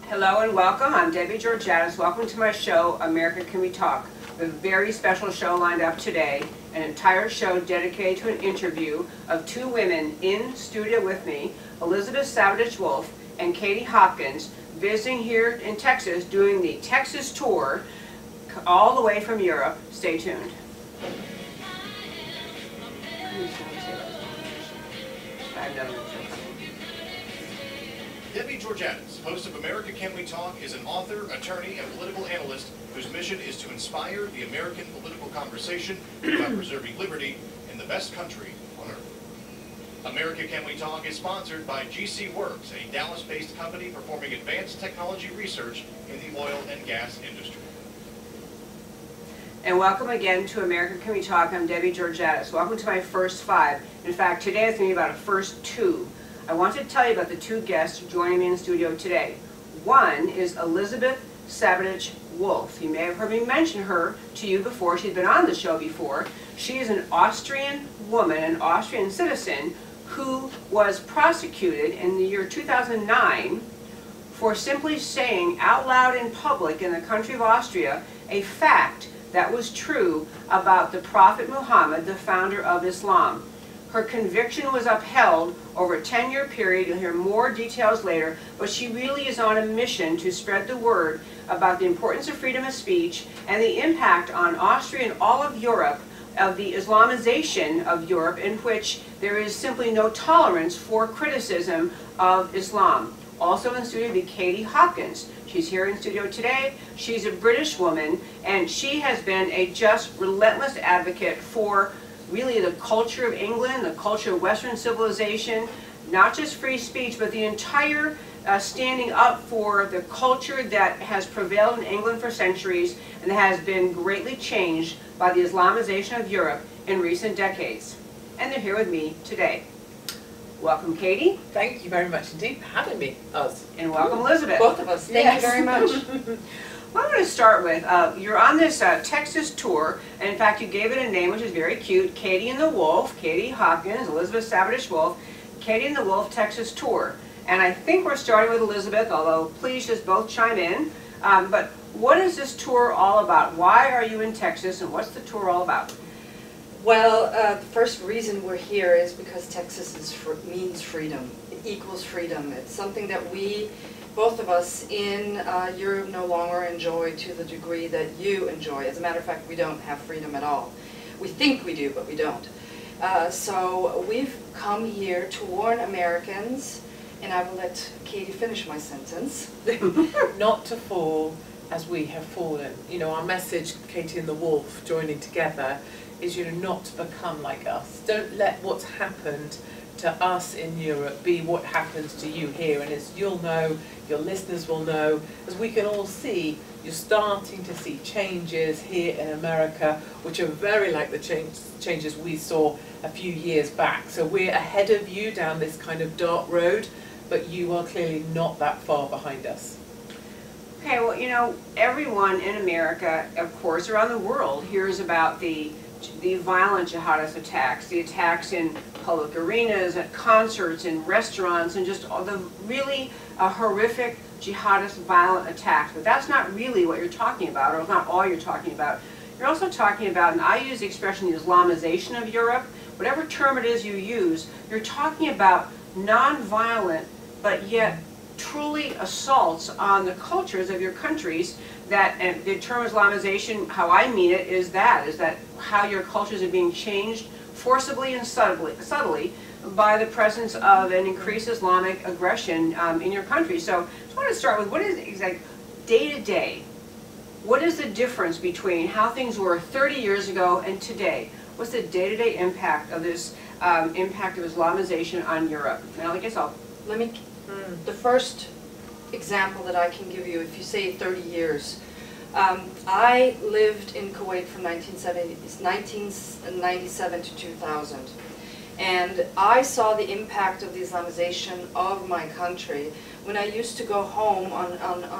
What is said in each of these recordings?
Hello and welcome. I'm Debbie Georgiadis. Welcome to my show, America Can We Talk? We have a very special show lined up today, an entire show dedicated to an interview of two women in studio with me, Elizabeth Savage Wolff and Katie Hopkins, visiting here in Texas, doing the Texas tour, all the way from Europe. Stay tuned. Debbie Georgiadis, host of America Can We Talk, is an author, attorney, and political analyst whose mission is to inspire the American political conversation about preserving liberty in the best country on earth. America Can We Talk is sponsored by GC Works, a Dallas-based company performing advanced technology research in the oil and gas industry. And welcome again to America Can We Talk. I'm Debbie Georgiadis. Welcome to my first five. In fact, today is going to be about a first two. I wanted to tell you about the two guests joining me in the studio today. One is Elizabeth Savage Wolff. You may have heard me mention her to you before. She's been on the show before. She is an Austrian woman, an Austrian citizen, who was prosecuted in the year 2009 for simply saying out loud in public in the country of Austria a fact that was true about the Prophet Muhammad, the founder of Islam. Her conviction was upheld over a 10-year period. You'll hear more details later, but she really is on a mission to spread the word about the importance of freedom of speech and the impact on Austria and all of Europe of the Islamization of Europe, in which there is simply no tolerance for criticism of Islam. Also in the studio will be Katie Hopkins. She's here in studio today. She's a British woman, and she has been a just relentless advocate for really the culture of England, the culture of Western civilization, not just free speech, but the entire standing up for the culture that has prevailed in England for centuries and has been greatly changed by the Islamization of Europe in recent decades. And they're here with me today. Welcome, Katie. Thank you very much indeed for having me, us. And welcome, Elizabeth. Both of us. Thank you very much. Well, I'm going to start with, you're on this Texas tour, and in fact you gave it a name which is very cute, Katie and the Wolff, Katie Hopkins, Elizabeth Savage Wolff, Katie and the Wolff Texas Tour. And I think we're starting with Elizabeth, although please just both chime in. But what is this tour all about? Why are you in Texas, and what's the tour all about? Well, the first reason we're here is because Texas means freedom. It equals freedom. It's something that we, both of us in Europe, no longer enjoy to the degree that you enjoy. As a matter of fact, we don't have freedom at all. We think we do, but we don't. So we've come here to warn Americans, and I will let Katie finish my sentence. Not to fall as we have fallen. You know, our message, Katie and the Wolff joining together, is, you know, not to become like us. Don't let what's happened to us in Europe be what happens to you here. And as you'll know, your listeners will know, as we can all see, you're starting to see changes here in America, which are very like the changes we saw a few years back. So we're ahead of you down this kind of dark road, but you are clearly not that far behind us. Okay, well, you know, everyone in America, of course, around the world, hears about the violent jihadist attacks, the attacks in public arenas, at concerts, in restaurants, and just all the really horrific jihadist violent attacks. But that's not really what you're talking about, or not all you're talking about. You're also talking about, and I use the expression, the Islamization of Europe. Whatever term it is you use, you're talking about non-violent, but yet truly assaults on the cultures of your countries. That, and the term Islamization, how I mean it, is that how your cultures are being changed forcibly and subtly by the presence of an increased Islamic aggression in your country. So I just want to start with, what is exactly day to day? What is the difference between how things were 30 years ago and today? What's the day-to-day impact of this impact of Islamization on Europe? Now, I guess the first example that I can give you, if you say 30 years, I lived in Kuwait from 1997 to 2000, and I saw the impact of the Islamization of my country when I used to go home on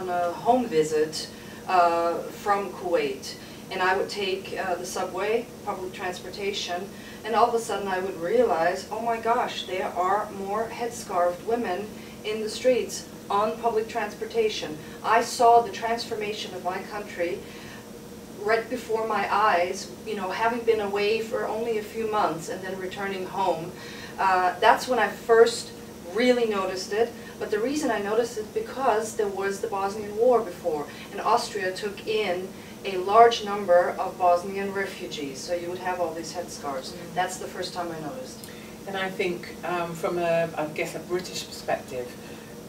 a home visit from Kuwait, and I would take the subway, public transportation, and all of a sudden I would realize, oh my gosh, there are more headscarved women in the streets on public transportation. I saw the transformation of my country right before my eyes, you know, having been away for only a few months and then returning home. That's when I first really noticed it. But the reason I noticed it because there was the Bosnian War before, and Austria took in a large number of Bosnian refugees. So you would have all these headscarves. That's the first time I noticed. And I think from a, I guess, a British perspective,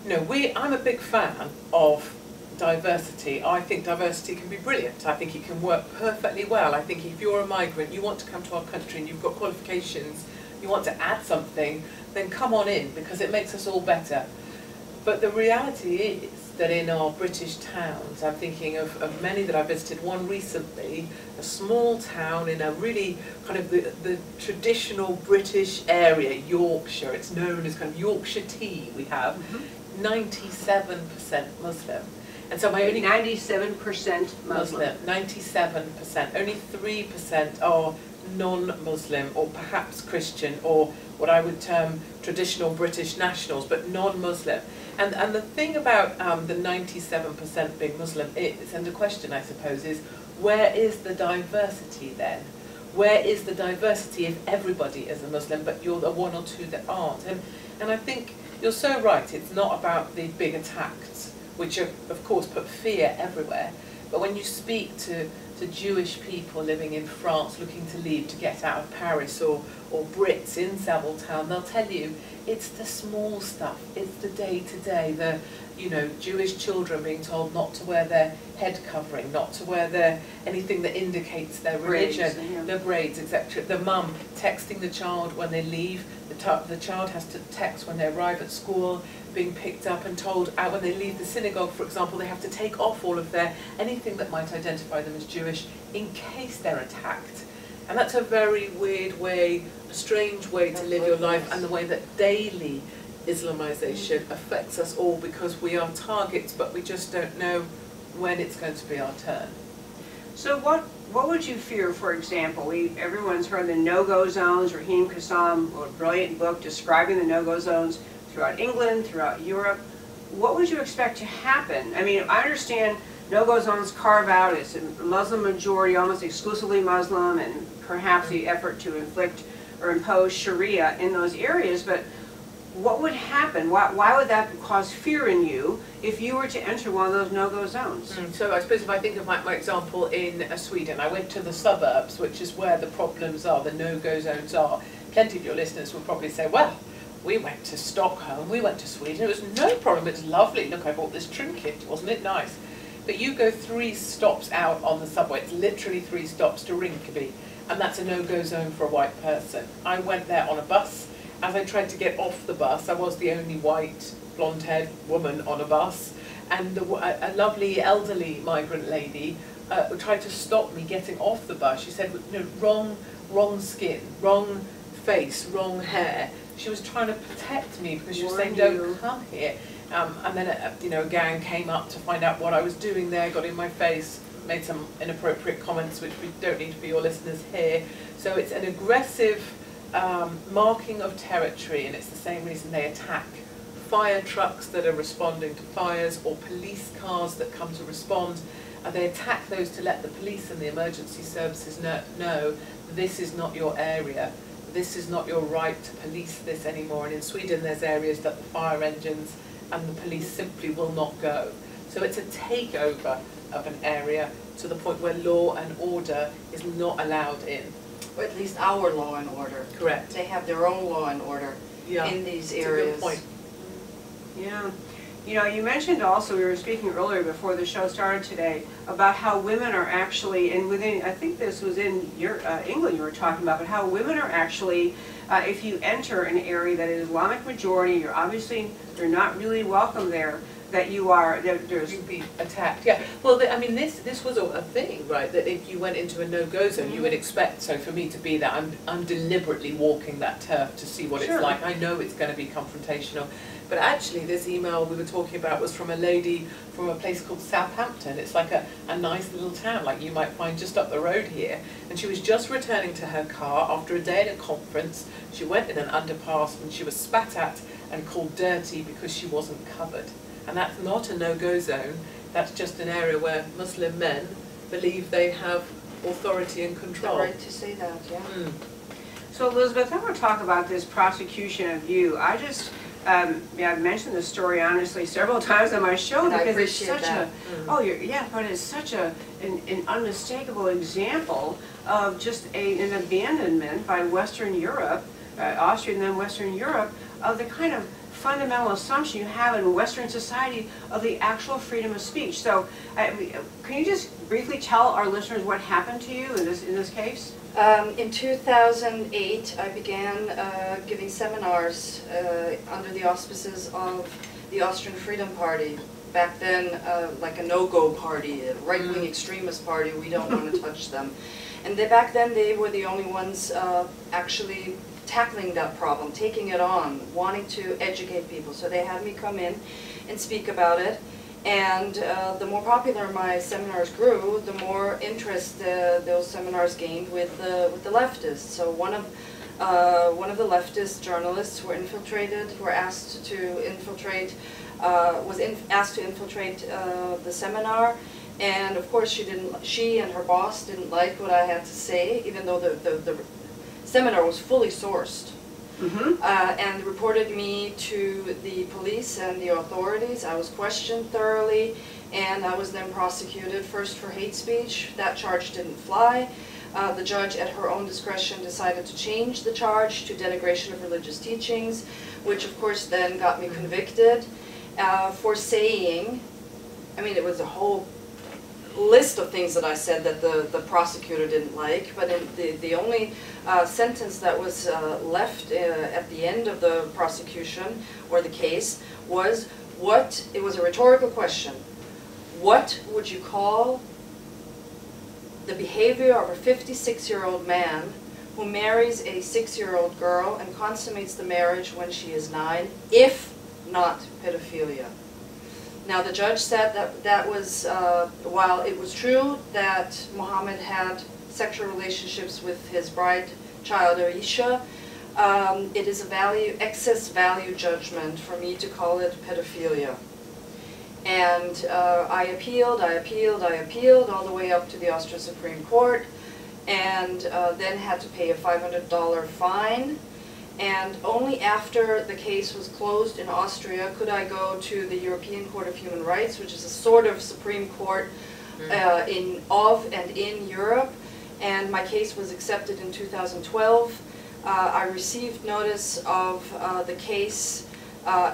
you know, I'm a big fan of diversity. I think diversity can be brilliant. I think it can work perfectly well. I think if you're a migrant, you want to come to our country and you've got qualifications, you want to add something, then come on in, because it makes us all better. But the reality is that in our British towns, I'm thinking of many that I visited, one recently, a small town in a really kind of the traditional British area, Yorkshire. It's known as kind of Yorkshire tea we have, 97% Muslim. And so my only 97% Muslim. 97%. Only 3% are non-Muslim or perhaps Christian or what I would term traditional British nationals, but non-Muslim. And the thing about the 97% being Muslim is, and the question I suppose is, where is the diversity then? Where is the diversity if everybody is a Muslim, but you're the one or two that aren't? And I think you're so right, it's not about the big attacks, which of course put fear everywhere. But when you speak to Jewish people living in France looking to leave to get out of Paris, or Brits in Savile Town, they'll tell you it's the small stuff, it's the day-to-day, the, you know, Jewish children being told not to wear their head covering, not to wear anything that indicates their religion, the braids, etc. The mum texting the child when they leave, the child has to text when they arrive at school, being picked up and told out when they leave the synagogue, for example, they have to take off all of anything that might identify them as Jewish in case they're attacked. And that's a very weird way, a strange way to live your life, and the way that daily Islamization affects us all, because we are targets, but we just don't know when it's going to be our turn. So what would you fear, for example? Everyone's heard the no-go zones. Raheem Kassam wrote a brilliant book describing the no-go zones throughout England, throughout Europe. What would you expect to happen? I mean, I understand no-go zones carve out, it's a Muslim majority, almost exclusively Muslim, and perhaps the effort to inflict or impose Sharia in those areas, but what would happen? Why would that cause fear in you if you were to enter one of those no-go zones? So I suppose if I think of my example in Sweden, I went to the suburbs, which is where the problems are, the no-go zones are. Plenty of your listeners will probably say, well, we went to Stockholm, we went to Sweden, it was no problem, it's lovely, look, I bought this trinket, wasn't it nice? But you go 3 stops out on the subway, it's literally 3 stops to Rinkeby, and that's a no-go zone for a white person. I went there on a bus. As I tried to get off the bus, I was the only white, blonde-haired woman on a bus, and a lovely elderly migrant lady tried to stop me getting off the bus. She said, no, wrong skin, wrong face, wrong hair. She was trying to protect me because she was saying, don't come here. And then a gang came up to find out what I was doing there, got in my face, made some inappropriate comments which we don't need for your listeners here. So it's an aggressive marking of territory, and it's the same reason they attack fire trucks that are responding to fires, or police cars that come to respond. They attack those to let the police and the emergency services know this is not your area. This is not your right to police this anymore. And in Sweden there's areas that the fire engines and the police simply will not go. So it's a takeover of an area to the point where law and order is not allowed in. Or at least our law and order. Correct. They have their own law and order in these areas. That's a good point. Yeah. You know, you mentioned also, we were speaking earlier before the show started today, about how women are actually, and within, I think this was in your, England you were talking about, but how women are actually, if you enter an area that is Islamic majority, you're obviously, you're not really welcome there, that you are, there's... You'd be attacked, yeah. Well, I mean, this was a thing, right, that if you went into a no-go zone, you would expect, so for me to be there, I'm deliberately walking that turf to see what it's like. I know it's going to be confrontational. But actually, this email we were talking about was from a lady from a place called Southampton. It's like a nice little town, like you might find just up the road here. And she was just returning to her car after a day at a conference. She went in an underpass and she was spat at and called dirty because she wasn't covered. And that's not a no-go zone, that's just an area where Muslim men believe they have authority and control. The right to say that, yeah. Mm. So Elizabeth, I want to talk about this prosecution of you. I just, I've mentioned this story honestly several times on my show And because it's such that. but it's such an unmistakable example of just an abandonment by Western Europe, Austria and then Western Europe, of the kind of fundamental assumption you have in Western society of the actual freedom of speech. So, can you just briefly tell our listeners what happened to you in this case? In 2008, I began giving seminars under the auspices of the Austrian Freedom Party. Back then, like a no-go party, a right-wing extremist party, we don't want to touch them. And back then, they were the only ones actually tackling that problem, taking it on, wanting to educate people. So they had me come in and speak about it. And the more popular my seminars grew, the more interest those seminars gained with the leftists. So one of the leftist journalists were asked to infiltrate the seminar, and of course she and her boss didn't like what I had to say, even though the seminar was fully sourced. And reported me to the police and the authorities. I was questioned thoroughly, and I was then prosecuted first for hate speech. That charge didn't fly. The judge, at her own discretion, decided to change the charge to denigration of religious teachings, which of course then got me convicted for saying, I mean, it was a whole list of things that I said that the prosecutor didn't like, but the only sentence that was left at the end of the prosecution or the case was it was a rhetorical question. What would you call the behavior of a 56-year-old man who marries a 6-year-old girl and consummates the marriage when she is 9, if not pedophilia? Now, the judge said that was, while it was true that Muhammad had sexual relationships with his bride child, Aisha, it is a excess value judgment for me to call it pedophilia. And I appealed all the way up to the Austrian Supreme Court, and then had to pay a $500 fine. And only after the case was closed in Austria could I go to the European Court of Human Rights, which is a sort of Supreme Court in Europe. And my case was accepted in 2012. I received notice of the case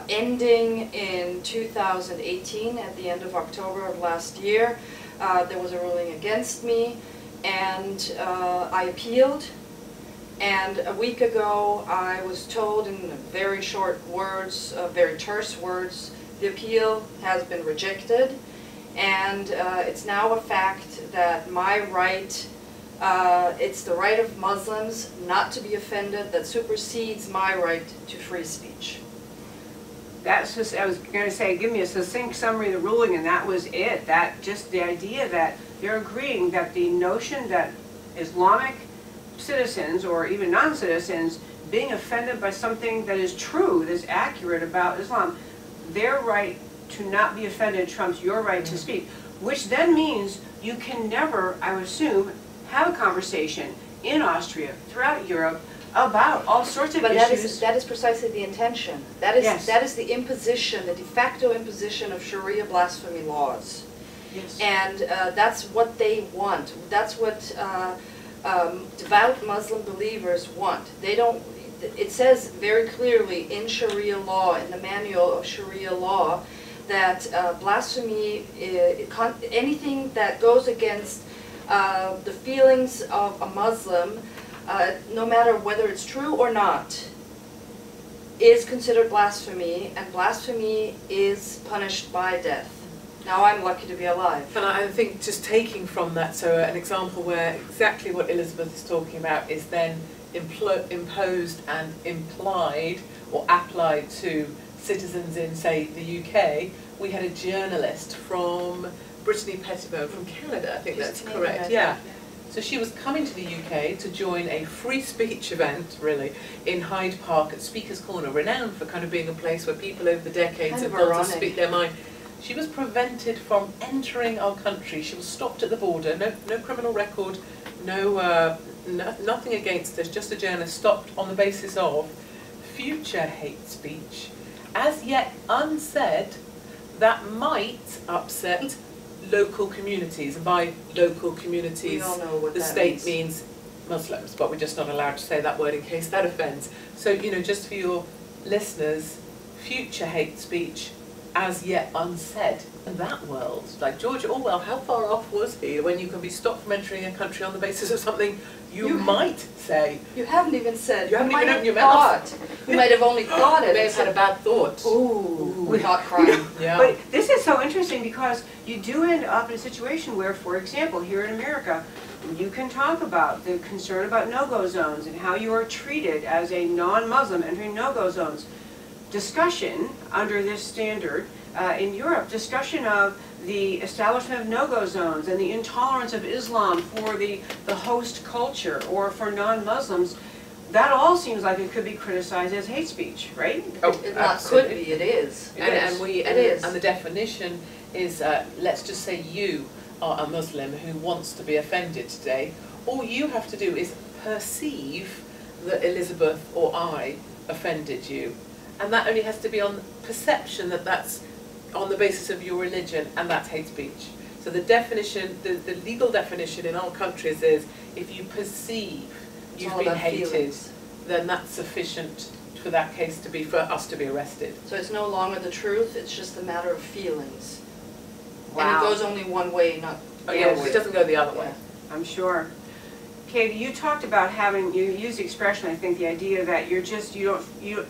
ending in 2018, at the end of October of last year. There was a ruling against me, and I appealed. And a week ago, I was told in very short words, very terse words, the appeal has been rejected, and it's now a fact that my right, it's the right of Muslims not to be offended that supersedes my right to free speech. That's just, I was going to say, give me a succinct summary of the ruling, and that was it. That just the idea that they're agreeing that the notion that Islamic citizens or even non-citizens being offended by something that is true, that is accurate about Islam, their right to not be offended trumps your right to speak, which then means you can never, I would assume, have a conversation in Austria, throughout Europe, about all sorts of issues. That is precisely the intention. That is the imposition, the de facto imposition of Sharia blasphemy laws. Yes. And that's what they want. That's what devout Muslim believers want. They don't. It says very clearly in Sharia law, in the manual of Sharia law, that blasphemy, anything that goes against the feelings of a Muslim, no matter whether it's true or not, is considered blasphemy, and blasphemy is punished by death. Now I'm lucky to be alive. And I think just taking from that, so an example where exactly what Elizabeth is talking about is then imposed and implied or applied to citizens in, say, the UK. We had a journalist from Brittany Pettibone from Canada, I think that's correct, yeah. So she was coming to the UK to join a free speech event, really, in Hyde Park at Speaker's Corner, renowned for kind of being a place where people over the decades have gone to speak their mind. She was prevented from entering our country. She was stopped at the border, no criminal record, nothing against us, just a journalist stopped on the basis of future hate speech, as yet unsaid, that might upset local communities. And by local communities, the state means Muslims, but we're just not allowed to say that word in case that offends. So, you know, just for your listeners, future hate speech, as yet unsaid. In that world, like George Orwell, how far off was he when you can be stopped from entering a country on the basis of something you might say? You haven't even said. You haven't even opened your mouth. You might have only thought it. You may have had a bad thought. Ooh, thought crime. Yeah. But this is so interesting because you do end up in a situation where, for example, here in America, you can talk about the concern about no-go zones and how you are treated as a non-Muslim entering no-go zones. Discussion under this standard in Europe, discussion of the establishment of no-go zones and the intolerance of Islam for the host culture or for non-Muslims, that all seems like it could be criticized as hate speech, right? Oh, It not could be, it is. And is. the definition is, let's just say you are a Muslim who wants to be offended today. All you have to do is perceive that Elizabeth or I offended you. And that only has to be on perception that that's on the basis of your religion, and that's hate speech. So the definition, the legal definition in all countries is, if you perceive you've been hated, feelings, then that's sufficient for that case to be, for us to be arrested. So it's no longer the truth, it's just a matter of feelings. Wow. And it goes only one way, not Oh yeah, it doesn't go the other way. I'm sure. Katie, you talked about having, you used the expression, I think, the idea that you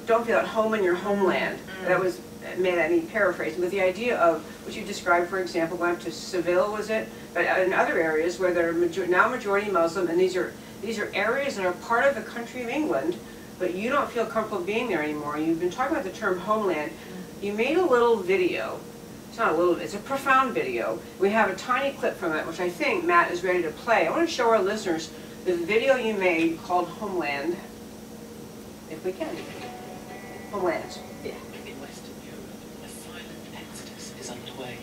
don't feel at home in your homeland. That was, I mean, paraphrasing, but the idea of what you described, for example, going up to Seville, was it? But in other areas where they're now majority Muslim, and these are areas that are part of the country of England, but you don't feel comfortable being there anymore. You've been talking about the term homeland. You made a little video. It's not a little, it's a profound video. We have a tiny clip from it, which I think Matt is ready to play. I want to show our listeners the video you made called Homeland, if we can. Homeland. Yeah. In Western Europe, a silent exodus is underway.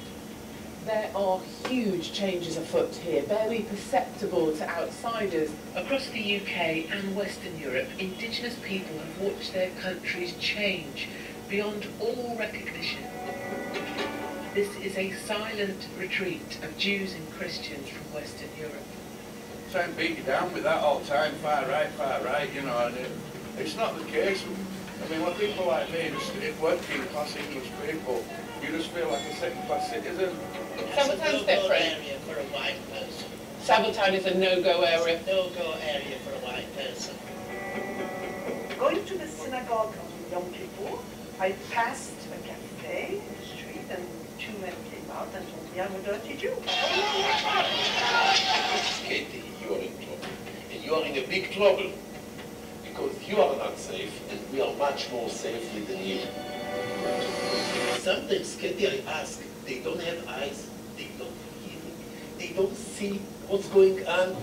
There are huge changes afoot here, barely perceptible to outsiders. Across the UK and Western Europe, Indigenous people have watched their countries change beyond all recognition. This is a silent retreat of Jews and Christians from Western Europe. Try and beat you down with that all the time, far right, you know, and it's not the case. I mean, when people like me, working class English people, you just feel like a second-class citizen. Sabotagne's different. Area for a white person. Sabotage is a no-go area. It's a no-go area for a white person. Going to the synagogue on Yom Kippur, I passed a cafe in the street and two men came out and told me I'm a dirty Jew. Katie, you are in trouble. And you are in a big trouble. Because you are not safe, and we are much more safely than you. Sometimes, Katie, I ask, they don't have eyes, they don't hear, they don't see what's going on.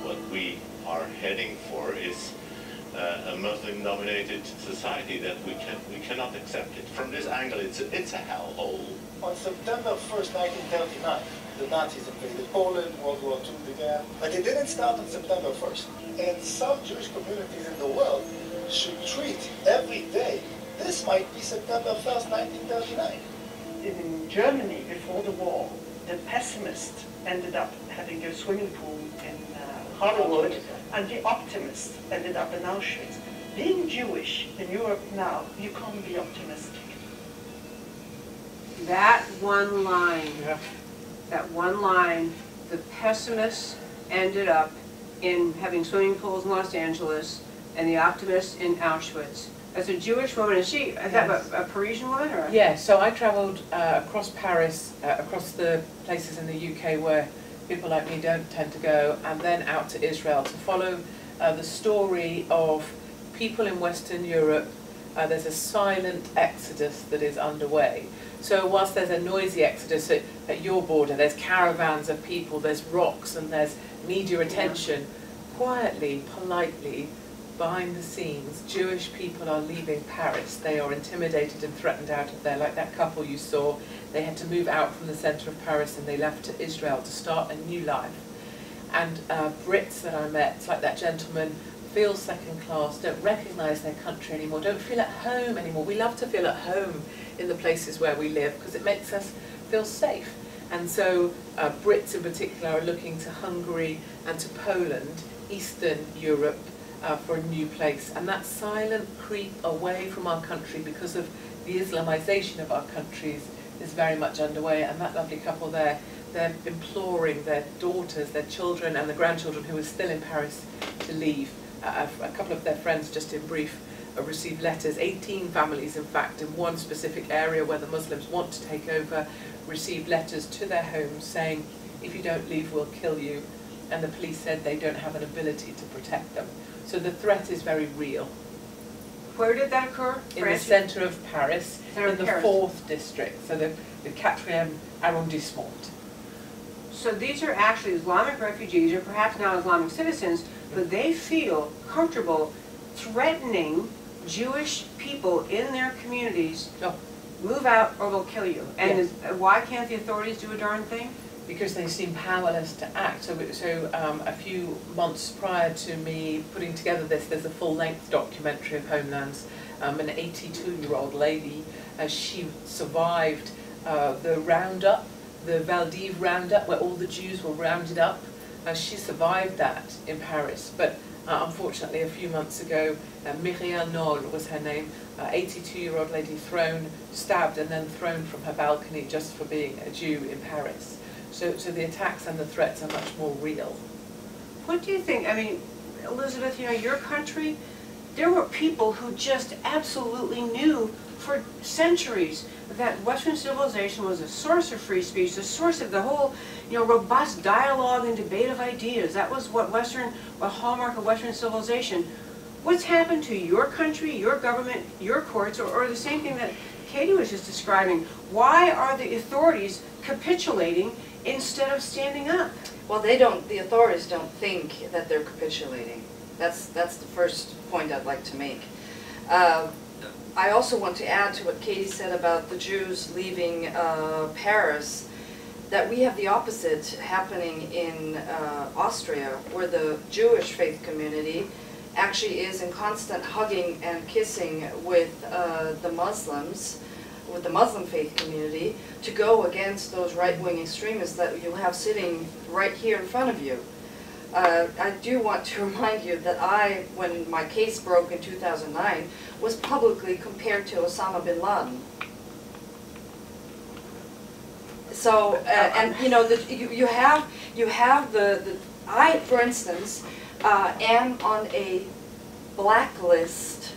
What we are heading for is a Muslim-dominated society that we cannot accept it. From this angle, it's a hellhole. On September 1st, 1939, the Nazis invaded Poland, World War II began. But it didn't start on September 1st. And some Jewish communities in the world should treat every day, this might be September 1st, 1939. In Germany, before the war, the pessimist ended up having a swimming pool in Hollywood, and the optimist ended up in Auschwitz. Being Jewish in Europe now, you can't be optimistic. That one line, the pessimists ended up in having swimming pools in Los Angeles, and the optimists in Auschwitz. As a Jewish woman, is that a Parisian woman? Or? Yeah, so I travelled across Paris, across the places in the UK where people like me don't tend to go, and then out to Israel to follow the story of people in Western Europe there's a silent exodus that is underway. So whilst there's a noisy exodus at your border, there's caravans of people, there's rocks and there's media attention, quietly, politely, behind the scenes, Jewish people are leaving Paris. They are intimidated and threatened out of there, like that couple you saw. They had to move out from the centre of Paris and they left to Israel to start a new life. And Brits that I met, it's like that gentleman, feel second class, don't recognise their country anymore, don't feel at home anymore. We love to feel at home in the places where we live because it makes us feel safe. And so Brits in particular are looking to Hungary and to Poland, Eastern Europe, for a new place. And that silent creep away from our country because of the Islamization of our countries is very much underway. And that lovely couple there, they're imploring their daughters, their children and the grandchildren who are still in Paris to leave. A couple of their friends, just in brief, received letters, 18 families in fact, in one specific area where the Muslims want to take over, received letters to their homes saying, if you don't leave, we'll kill you. And the police said they don't have an ability to protect them. So the threat is very real. Where did that occur? In the centre of Paris, in the 4th district, so the 4e arrondissement. So these are actually Islamic refugees, or perhaps now Islamic citizens, but they feel comfortable threatening Jewish people in their communities. Oh. Move out or they'll kill you. And Yes. why can't the authorities do a darn thing? Because they seem powerless to act. So a few months prior to me putting together this, there's a full-length documentary of Homelands. An 82-year-old lady, she survived the roundup, the Valdiv roundup, where all the Jews were rounded up. She survived that in Paris, but unfortunately a few months ago, Myriel Noll was her name, 82-year-old lady stabbed and then thrown from her balcony just for being a Jew in Paris. So the attacks and the threats are much more real. What do you think? I mean, Elizabeth, you know, your country, there were people who just absolutely knew for centuries that Western civilization was a source of free speech, the source of the whole, you know, robust dialogue and debate of ideas. That was what hallmark of Western civilization. What's happened to your country, your government, your courts, or the same thing that Katie was just describing? Why are the authorities capitulating instead of standing up? Well, the authorities don't think that they're capitulating. That's the first point I'd like to make. I also want to add to what Katie said about the Jews leaving Paris, that we have the opposite happening in Austria, where the Jewish faith community actually is in constant hugging and kissing with the Muslims, with the Muslim faith community, to go against those right-wing extremists that you have sitting right here in front of you. I do want to remind you that when my case broke in 2009, was publicly compared to Osama bin Laden. So, and you know, you have I, for instance, am on a blacklist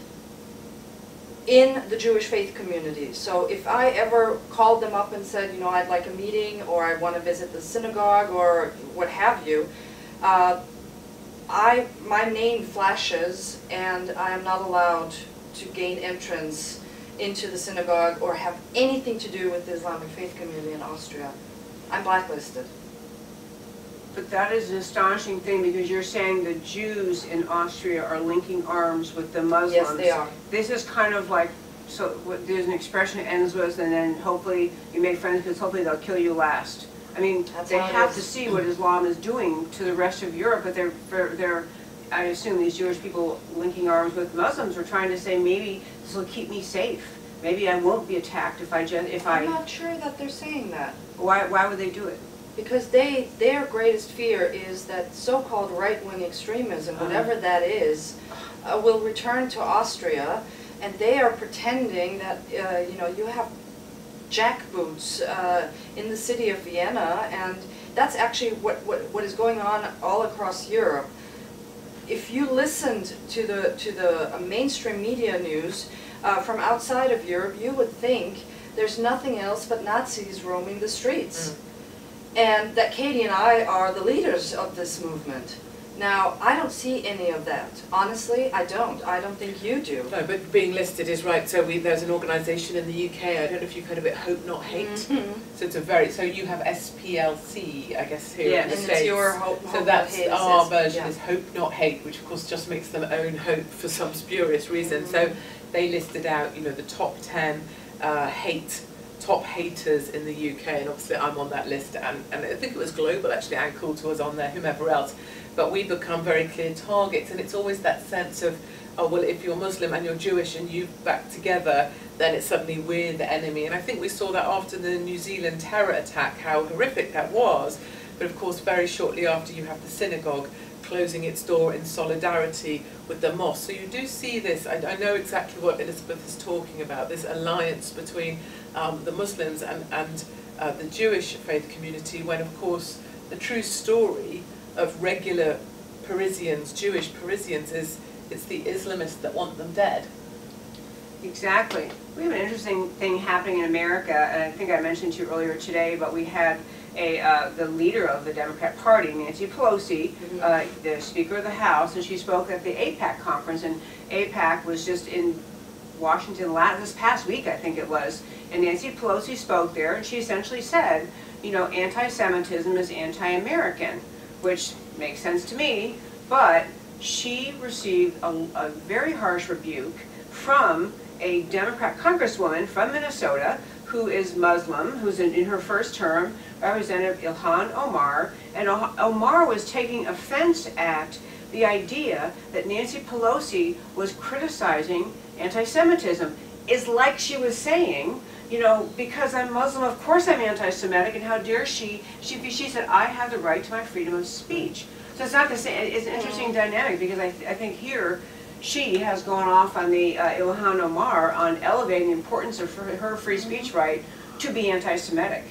in the Jewish faith community. So if I ever called them up and said, you know, I'd like a meeting, or I want to visit the synagogue, or what have you, my name flashes, and I am not allowed to gain entrance into the synagogue or have anything to do with the Islamic faith community in Austria. I'm blacklisted. But that is an astonishing thing, because you're saying the Jews in Austria are linking arms with the Muslims. Yes, they are. This is kind of like, so there's an expression that ends with, and then hopefully you make friends because hopefully they'll kill you last. I mean, they have to see what Islam is doing to the rest of Europe, but they're I assume these Jewish people linking arms with Muslims are trying to say, maybe this will keep me safe. Maybe I won't be attacked if I'm not sure that they're saying that. Why would they do it? Because their greatest fear is that so-called right-wing extremism, whatever that is, will return to Austria, and they are pretending that you know, you have jackboots in the city of Vienna, and that's actually what is going on all across Europe. If you listened to the mainstream media news from outside of Europe, you would think there's nothing else but Nazis roaming the streets. And that Katie and I are the leaders of this movement. Now, I don't see any of that. Honestly, I don't. I don't think you do. No, but being listed is right. So there's an organisation in the UK, I don't know if you've heard of it, Hope Not Hate. Mm-hmm. So it's a very, so you have SPLC, I guess, here in the And States. it's your Hope So Not that's Hate our is- version yeah. is Hope Not Hate, which of course just makes them own hope for some spurious reason. So they listed out, the top 10 top haters in the UK, and obviously I'm on that list, and I think it was Global actually, Ann Coulter was on there, whomever else. But we become very clear targets, and it's always that sense of, oh well, if you're Muslim and you're Jewish and you back together, then it's suddenly we're the enemy. And I think we saw that after the New Zealand terror attack, how horrific that was. But of course, very shortly after, you have the synagogue closing its door in solidarity with the mosque. So you do see this, I know exactly what Elizabeth is talking about, this alliance between the Muslims and the Jewish faith community, when of course the true story of regular Parisians, Jewish Parisians, is it's the Islamists that want them dead. Exactly. We have an interesting thing happening in America, and I think I mentioned to you earlier today, but we had the leader of the Democrat Party, Nancy Pelosi, the Speaker of the House, and she spoke at the AIPAC conference, and AIPAC was just in Washington this past week, I think it was, and Nancy Pelosi spoke there, and she essentially said, anti-Semitism is anti-American, which makes sense to me, but she received a very harsh rebuke from a Democrat congresswoman from Minnesota who is Muslim, who's in her first term, Representative Ilhan Omar, and Omar was taking offense at the idea that Nancy Pelosi was criticizing anti-Semitism. It's like she was saying, because I'm Muslim, of course I'm anti-Semitic, and how dare she said, I have the right to my freedom of speech. So it's not the same, it's an interesting dynamic, because I think here, she has gone off on the Ilhan Omar on elevating the importance of her free speech right to be anti-Semitic.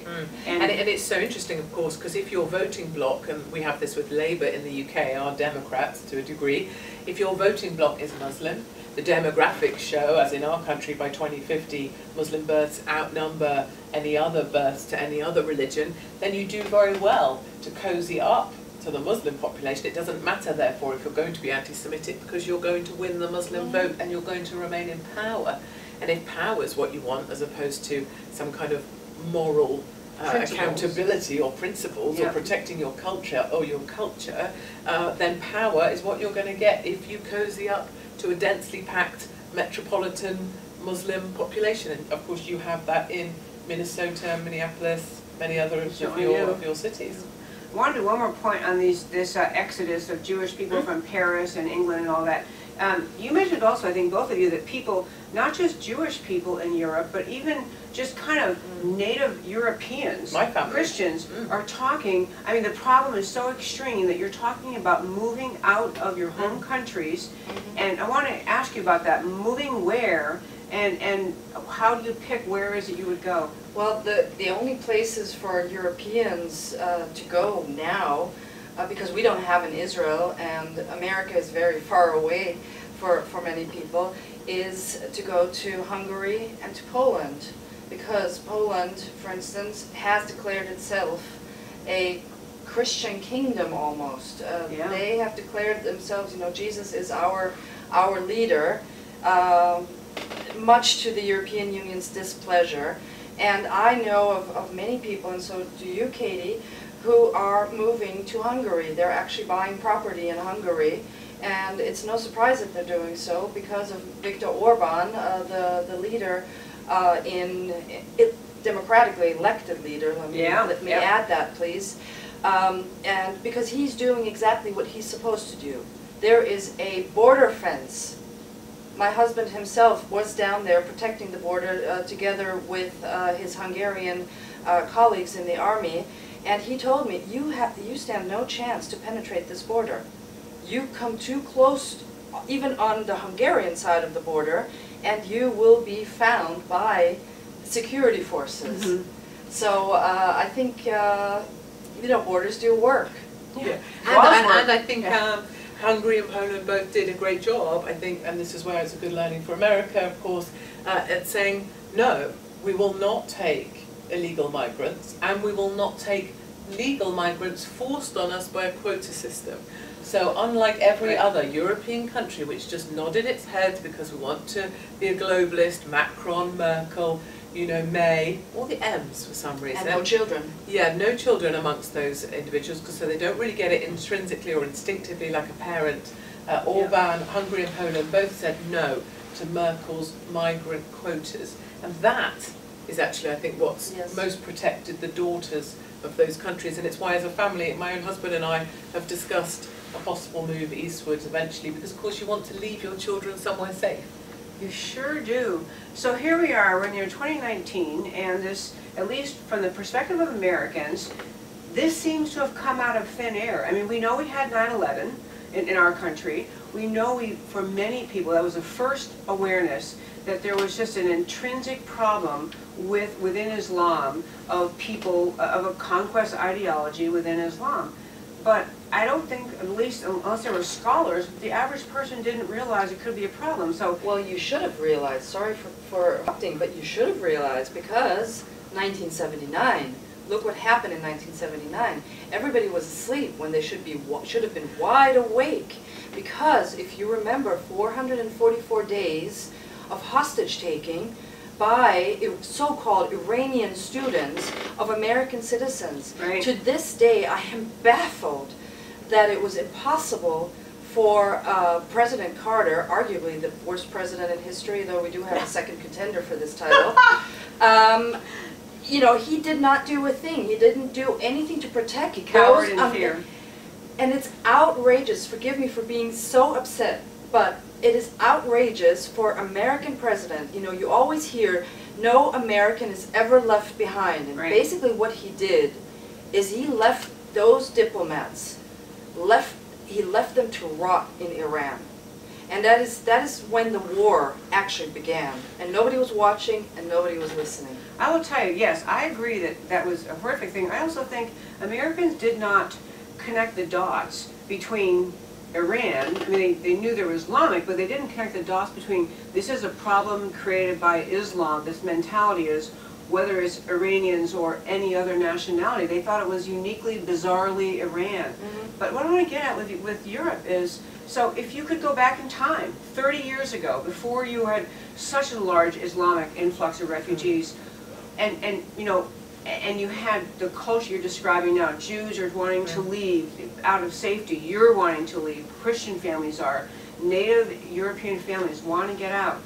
And it's so interesting, of course, because if your voting bloc, and we have this with Labour in the UK, are Democrats to a degree, if your voting bloc is Muslim, the demographics show, as in our country by 2050, Muslim births outnumber any other births to any other religion, then you do very well to cozy up to the Muslim population. It doesn't matter, therefore, if you're going to be anti-Semitic, because you're going to win the Muslim vote and you're going to remain in power. And if power is what you want, as opposed to some kind of moral accountability or principles or protecting your culture, then power is what you're going to get if you cozy up to a densely packed metropolitan Muslim population. And of course you have that in Minnesota, Minneapolis, many other of your cities. I want to do one more point on this exodus of Jewish people from Paris and England and all that. You mentioned also, I think both of you, that people, not just Jewish people in Europe, but even just kind of native Europeans, Christians, are talking. I mean, the problem is so extreme that you're talking about moving out of your home countries. And I want to ask you about that. Moving where? And how do you pick where is it you would go? Well, the only places for Europeans to go now, because we don't have an Israel and America is very far away for many people, is to go to Hungary and to Poland. Because Poland, for instance, has declared itself a Christian kingdom almost. They have declared themselves, Jesus is our leader, much to the European Union's displeasure. And I know of many people, and so do you, Katie, who are moving to Hungary. They're actually buying property in Hungary, and it's no surprise that they're doing so because of Viktor Orban, the leader, democratically elected leader. Let me add that, please. And because he's doing exactly what he's supposed to do. There is a border fence. My husband himself was down there protecting the border together with his Hungarian colleagues in the army, and he told me, you stand no chance to penetrate this border. You come too close, even on the Hungarian side of the border, and you will be found by security forces. So I think, borders do work. Yeah. And I think Hungary and Poland both did a great job, I think, and this is where it's a good learning for America, of course, at saying, no, we will not take illegal migrants, and we will not take legal migrants forced on us by a quota system. So unlike every other European country which just nodded its head because we want to be a globalist, Macron, Merkel, you know, May, all the M's for some reason. And no children. Yeah, no children amongst those individuals, because so they don't really get it intrinsically or instinctively like a parent. Orban, Hungary and Poland both said no to Merkel's migrant quotas. And that is actually, I think, what's most protected the daughters of those countries. And it's why, as a family, my own husband and I have discussed a possible move eastwards eventually, because of course you want to leave your children somewhere safe. You sure do. So here we are, we're in the year 2019, and this, at least from the perspective of Americans, this seems to have come out of thin air. I mean, we know we had 9/11 in our country. We know for many people, that was the first awareness that there was just an intrinsic problem within Islam of people, of a conquest ideology within Islam. But I don't think, at least unless there were scholars, the average person didn't realize it could be a problem. So, well, you should have realized, sorry for interrupting, but you should have realized, because 1979, look what happened in 1979. Everybody was asleep when they should have been wide awake, because if you remember 444 days of hostage taking by so-called Iranian students of American citizens. Right. To this day, I am baffled that it was impossible for President Carter, arguably the worst president in history, though we do have a second contender for this title, you know, he did not do a thing. He didn't do anything to protect coward in fear. And it's outrageous, forgive me for being so upset, but it is outrageous for American president. You know, you always hear, no American is ever left behind. And basically what he did is he left those diplomats, he left them to rot in Iran. And that is when the war actually began. And nobody was watching and nobody was listening. I will tell you, yes, I agree that that was a horrific thing. I also think Americans did not connect the dots between Iran. I mean, they knew they were Islamic, but they didn't connect the dots between this is a problem created by Islam. This mentality is, whether it's Iranians or any other nationality, they thought it was uniquely, bizarrely Iran. But what I want to get at with Europe is, so if you could go back in time, 30 years ago, before you had such a large Islamic influx of refugees, and you know, and you had the culture you're describing now, Jews are wanting to leave out of safety, you're wanting to leave, Christian families are, Native European families want to get out.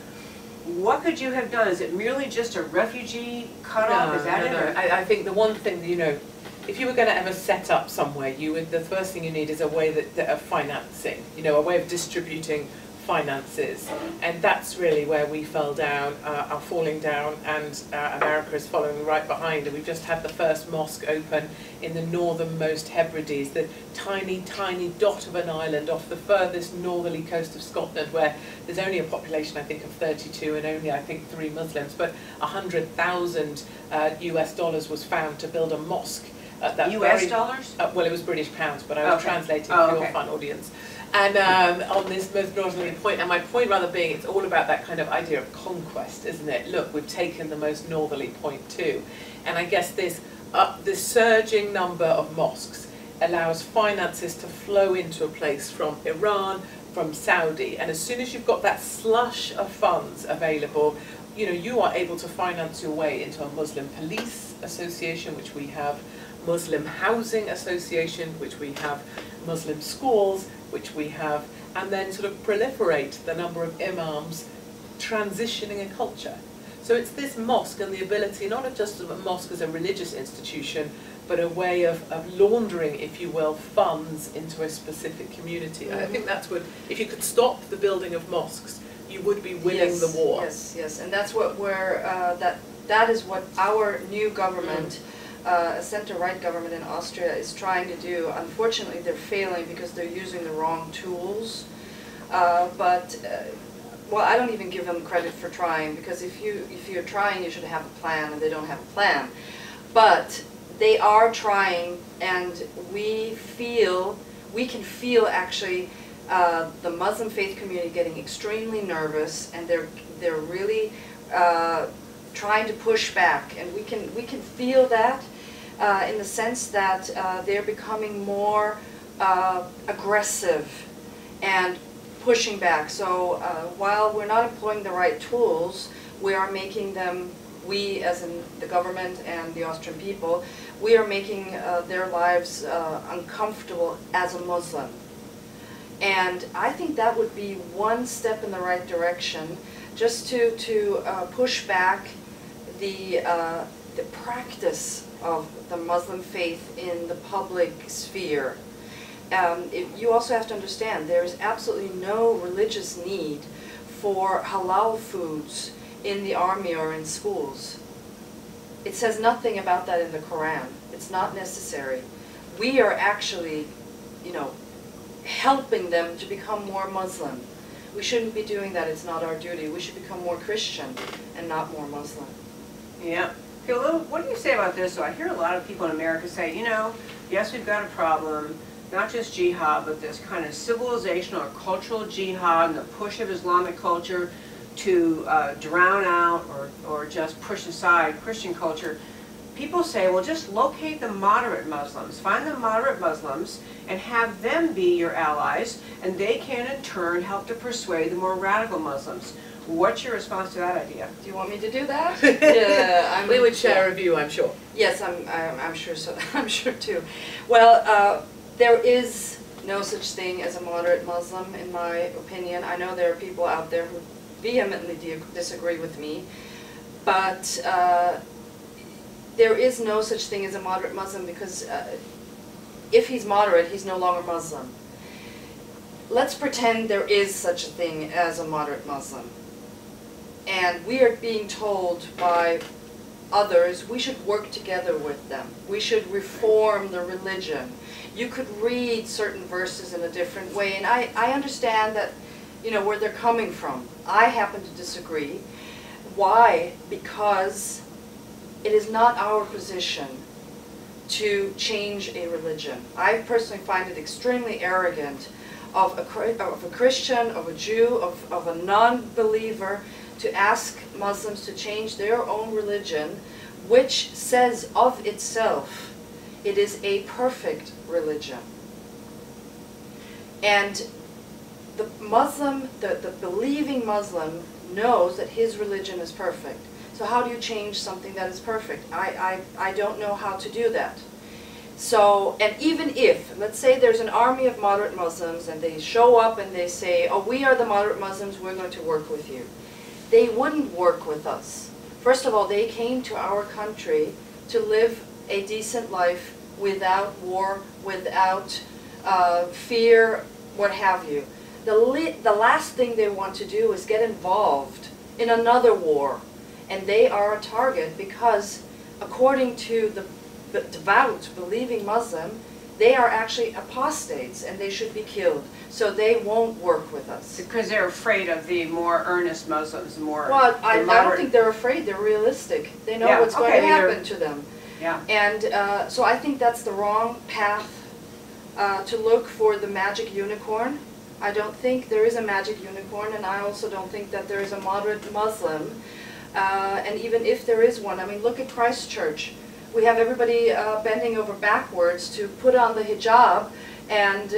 What could you have done? Is it merely just a refugee cutoff? Is that it? No. I think the one thing that, you know, if you were going to ever set up somewhere, the first thing you need is a way of financing, you know, a way of distributing finances, and that's really where we fell down, are falling down, and America is following right behind. And we've just had the first mosque open in the northernmost Hebrides, the tiny, tiny dot of an island off the furthest northerly coast of Scotland, where there's only a population, I think, of 32 and only, I think, 3 Muslims, but $100,000 US dollars was found to build a mosque. US dollars? Well, it was British pounds, but I was translating for your fun audience. And on this most northerly point, and my point rather being, it's all about that kind of idea of conquest, isn't it? Look, we've taken the most northerly point too. And I guess this surging number of mosques allows finances to flow into a place from Iran, from Saudi, and as soon as you've got that slush of funds available, you know, you are able to finance your way into a Muslim police association, which we have, Muslim housing association, which we have, Muslim schools, which we have, and then sort of proliferate the number of imams transitioning a culture. So it's this mosque and the ability, not just of a mosque as a religious institution, but a way of laundering, if you will, funds into a specific community. I think that's what, if you could stop the building of mosques, you would be winning the war. Yes, yes, and that's what that is what our new government, a center-right government in Austria, is trying to do. Unfortunately, they're failing because they're using the wrong tools. Well, I don't even give them credit for trying, because if you're trying, you should have a plan, and they don't have a plan. But they are trying, and we can feel actually the Muslim faith community getting extremely nervous, and they're really trying to push back, and we can feel that in the sense that they're becoming more aggressive and pushing back. So while we're not employing the right tools, we are making them, we as in the government and the Austrian people, we are making their lives uncomfortable as a Muslim. And I think that would be one step in the right direction, just to push back the practice of the Muslim faith in the public sphere. You also have to understand there is absolutely no religious need for halal foods in the army or in schools. It says nothing about that in the Quran. It's not necessary. We are actually, you know, helping them to become more Muslim. We shouldn't be doing that. It's not our duty. We should become more Christian and not more Muslim. Yeah. Okay, well, what do you say about this? So I hear a lot of people in America say, you know, yes, we've got a problem, not just jihad, but this kind of civilizational or cultural jihad and the push of Islamic culture to drown out or just push aside Christian culture. People say, well, just locate the moderate Muslims. Find the moderate Muslims and have them be your allies, and they can in turn help to persuade the more radical Muslims. What's your response to that idea? Do you want me to do that? Yeah, we would share a view, I'm sure. Yes, I'm sure so. I'm sure too. Well, there is no such thing as a moderate Muslim, in my opinion. I know there are people out there who vehemently disagree with me, but there is no such thing as a moderate Muslim because if he's moderate, he's no longer Muslim. Let's pretend there is such a thing as a moderate Muslim. And we are being told by others we should work together with them. We should reform the religion. You could read certain verses in a different way, and I understand that, you know, where they're coming from. I happen to disagree. Why? Because it is not our position to change a religion. I personally find it extremely arrogant of a Christian, of a Jew, of a non-believer to ask Muslims to change their own religion, which says of itself it is a perfect religion. And the Muslim, the believing Muslim knows that his religion is perfect. So how do you change something that is perfect? I don't know how to do that. So, and even if, let's say there's an army of moderate Muslims and they show up and they say, oh, we are the moderate Muslims, we're going to work with you. They wouldn't work with us. First of all, they came to our country to live a decent life without war, without fear, what have you. The last thing they want to do is get involved in another war. And they are a target because, according to the devout, believing Muslim, they are actually apostates and they should be killed. So they won't work with us. Because they're afraid of the more earnest Muslims, more. Well, I don't think they're afraid. They're realistic. They know what's going to happen to them. Yeah. And so I think that's the wrong path to look for the magic unicorn. I don't think there is a magic unicorn, and I also don't think that there is a moderate Muslim. And even if there is one, I mean, look at Christchurch. We have everybody bending over backwards to put on the hijab, and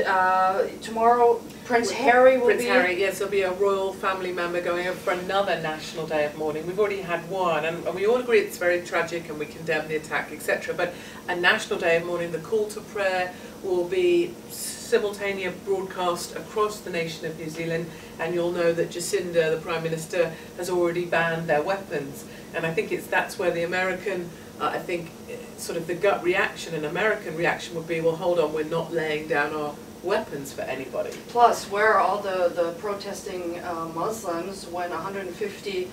tomorrow Prince Harry will be... Prince Harry, yes, there'll be a royal family member going over for another National Day of Mourning. We've already had one, and we all agree it's very tragic and we condemn the attack, etc. But a National Day of Mourning, the call to prayer will be simultaneous broadcast across the nation of New Zealand, and you'll know that Jacinda, the Prime Minister, has already banned their weapons. And I think that's where the American, I think, sort of the gut reaction, an American reaction would be, well, hold on, we're not laying down our weapons for anybody. Plus, where are all the protesting Muslims when 150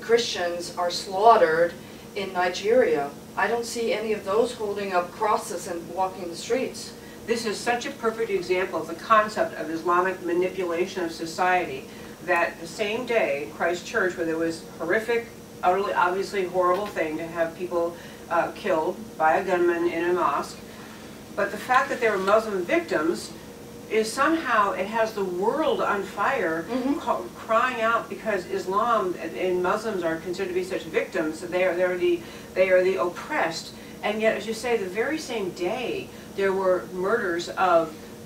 Christians are slaughtered in Nigeria? I don't see any of those holding up crosses and walking the streets. This is such a perfect example of the concept of Islamic manipulation of society, that the same day, Christchurch, where there was horrific, utterly obviously horrible thing to have people killed by a gunman in a mosque, but the fact that there were Muslim victims is somehow, it has the world on fire, crying out because Islam and Muslims are considered to be such victims, that they are the oppressed. And yet, as you say, the very same day, there were murders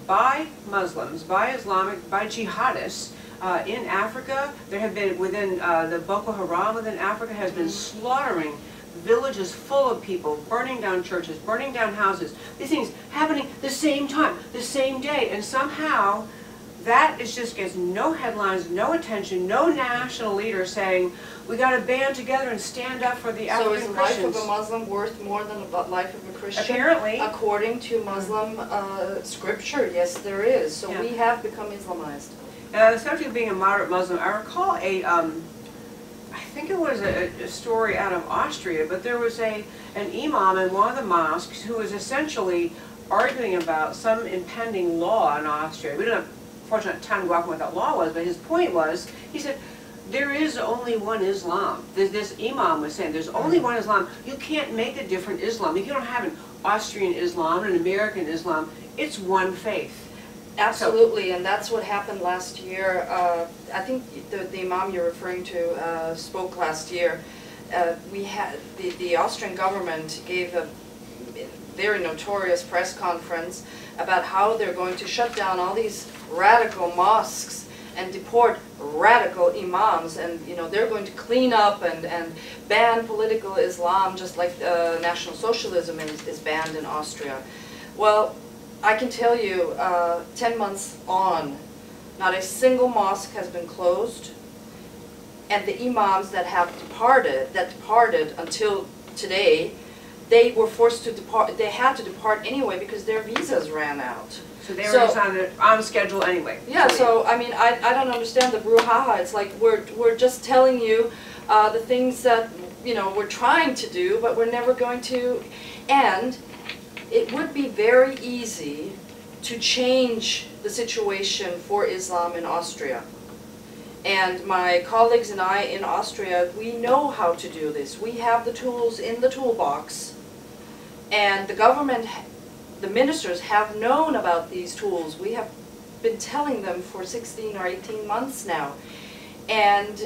by Muslims, by jihadists in Africa. There have been, within the Boko Haram within Africa has been slaughtering villages full of people, burning down churches, burning down houses. These things happening the same time, the same day, and somehow that just gets no headlines, no attention, no national leader saying, we got to band together and stand up for the African Christians. So is the life of a Muslim worth more than the life of a Christian? Apparently. According to Muslim scripture, yes there is. So we have become Islamized. The subject of being a moderate Muslim, I recall I think it was a story out of Austria, but there was an imam in one of the mosques who was essentially arguing about some impending law in Austria. We don't have, fortunately, time to go off on what that law was, but his point was, he said, there is only one Islam. This imam was saying, there's only one Islam. You can't make a different Islam. You don't have an Austrian Islam, an American Islam. It's one faith. Absolutely, and that's what happened last year. I think the imam you're referring to spoke last year. We had the Austrian government gave a very notorious press conference about how they're going to shut down all these radical mosques and deport radical imams, and they're going to clean up and ban political Islam, just like National Socialism is banned in Austria. Well, I can tell you, 10 months on, not a single mosque has been closed, and the imams that departed until today, they were forced to depart. They had to depart anyway because their visas ran out. So they were just on schedule anyway. Yeah. So I mean, I don't understand the brouhaha. It's like we're just telling you the things that we're trying to do, but we're never going to. And it would be very easy to change the situation for Islam in Austria. And my colleagues and I in Austria, we know how to do this. We have the tools in the toolbox. And the government, the ministers have known about these tools. We have been telling them for 16 or 18 months now. And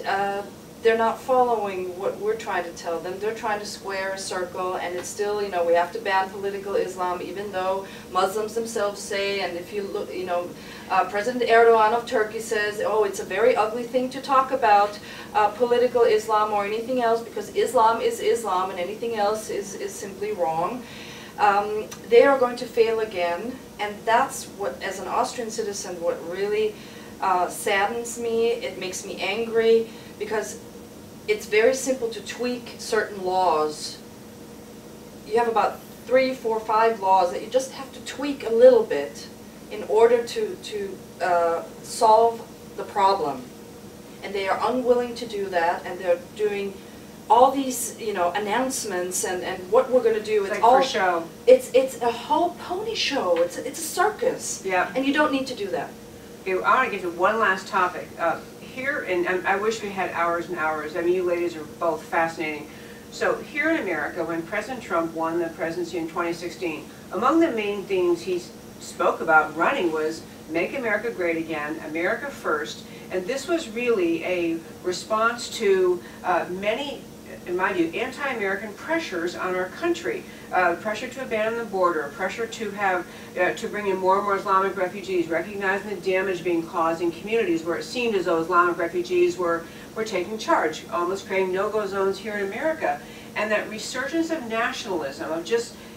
they're not following what we're trying to tell them. They're trying to square a circle, and it's still, we have to ban political Islam, even though Muslims themselves say, and if you look, President Erdogan of Turkey says, oh, it's a very ugly thing to talk about political Islam or anything else, because Islam is Islam and anything else is simply wrong. They are going to fail again, and that's what, as an Austrian citizen, what really saddens me. It makes me angry, because it's very simple to tweak certain laws. You have about 3, 4, 5 laws that you just have to tweak a little bit in order to solve the problem. And they are unwilling to do that, and they're doing all these, announcements and what we're going to do. It's all for show. It's a whole pony show. It's a circus. Yeah. And you don't need to do that. Okay, I want to get to one last topic. Here, and I wish we had hours and hours. I mean, you ladies are both fascinating. So here in America, when President Trump won the presidency in 2016, among the main things he spoke about running was Make America Great Again, America First, and this was really a response to many, in my view, anti-American pressures on our country. Pressure to abandon the border, pressure to have to bring in more and more Islamic refugees, recognizing the damage being caused in communities where it seemed as though Islamic refugees were taking charge, almost creating no-go zones here in America. And that resurgence of nationalism,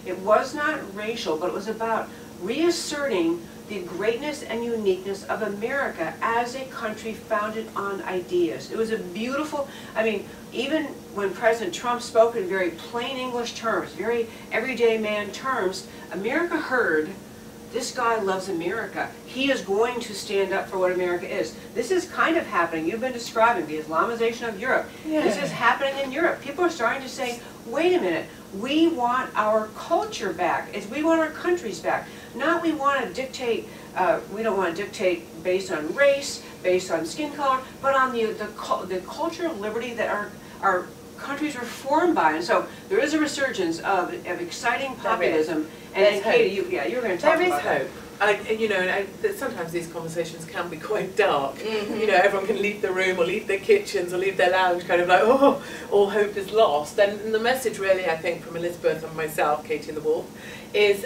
it was not racial, but it was about reasserting the greatness and uniqueness of America as a country founded on ideas. It was a beautiful, I mean, even when President Trump spoke in very plain English terms, very everyday man terms, America heard, this guy loves America. He is going to stand up for what America is. This is kind of happening. You've been describing the Islamization of Europe. Yeah. This is happening in Europe. People are starting to say, wait a minute, we want our culture back. We want our countries back. Not we want to dictate, we don't want to dictate based on race, based on skin color, but on the culture of liberty that our countries were formed by. And so there is a resurgence of exciting populism. And Katie, you're going to talk about that. There is hope. Sometimes these conversations can be quite dark. Mhm. You know, everyone can leave the room or leave their kitchens or leave their lounge kind of like, oh, all hope is lost. And the message really, I think, from Elizabeth and myself, Katie and the Wolff, is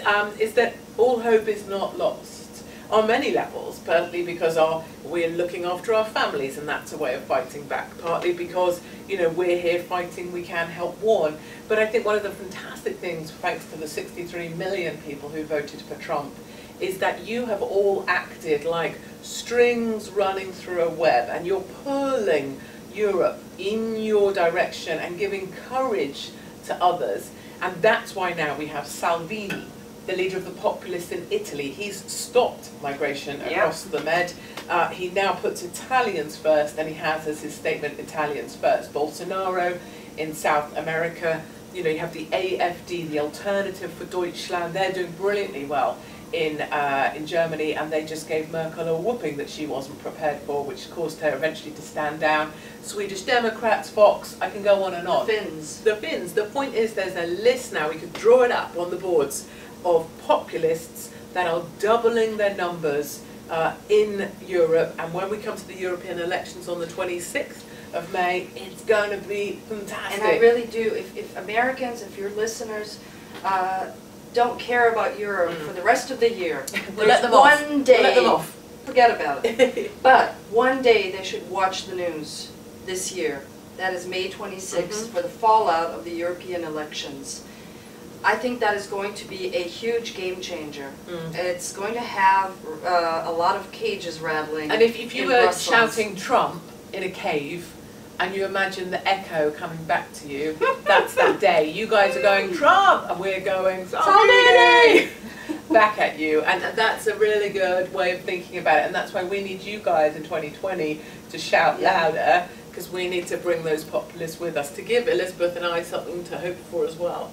that all hope is not lost on many levels, partly because we're looking after our families and that's a way of fighting back, partly because, you know, we're here fighting, we can help warn. But I think one of the fantastic things, thanks to the 63 million people who voted for Trump, is that you have all acted like strings running through a web, and you're pulling Europe in your direction and giving courage to others. And that's why now we have Salvini, the leader of the populists in Italy. He's stopped migration across the Med. He now puts Italians first, and he has as his statement, Italians first. Bolsonaro in South America, you know, you have the AfD, the Alternative for Deutschland. They're doing brilliantly well in Germany, and they just gave Merkel a whooping that she wasn't prepared for, which caused her eventually to stand down. Swedish Democrats, Vox, I can go on and on. The Finns. The Finns. The point is there's a list now, we could draw it up on the boards, of populists that are doubling their numbers in Europe, and when we come to the European elections on the 26th of May, it's going to be fantastic. And I really do, if Americans, if your listeners don't care about Europe for the rest of the year, We'll let them one off. day, We'll let them off. Forget about it. But one day they should watch the news this year. That is May 26th for the fallout of the European elections. I think that is going to be a huge game changer. It's going to have a lot of cages rattling. And if you in were Brussels. shouting Trump in a cave, and you imagine the echo coming back to you, that's that day. You guys are going Trump, and we're going Salvini back at you. And that's a really good way of thinking about it. And that's why we need you guys in 2020 to shout louder, because we need to bring those populists with us, to give Elizabeth and I something to hope for as well.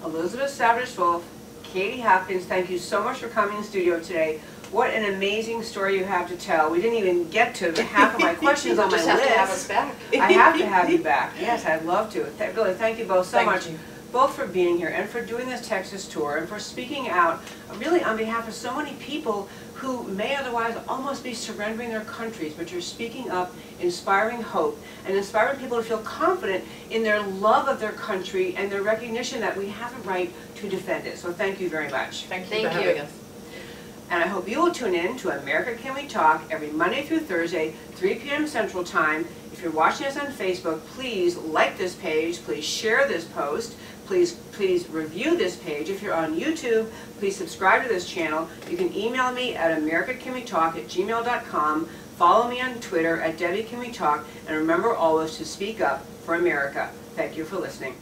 Elizabeth Savage-Wolff, Katie Hopkins, thank you so much for coming in the studio today. What an amazing story you have to tell. We didn't even get to half of my questions on my list. You just have to have us back. I have to have you back. Yes, I'd love to. Really, thank you both so much. Both for being here and for doing this Texas tour and for speaking out really on behalf of so many people who may otherwise almost be surrendering their countries, but you're speaking up, inspiring hope, and inspiring people to feel confident in their love of their country and their recognition that we have a right to defend it. So thank you very much. Thank you for having us. And I hope you will tune in to America Can We Talk every Monday through Thursday, 3 p.m. Central Time. If you're watching us on Facebook, please like this page, please share this post, please review this page. If you're on YouTube, please subscribe to this channel. You can email me at americacanwetalk@gmail.com. Follow me on Twitter at DebbieCanWeTalk, and remember always to speak up for America. Thank you for listening.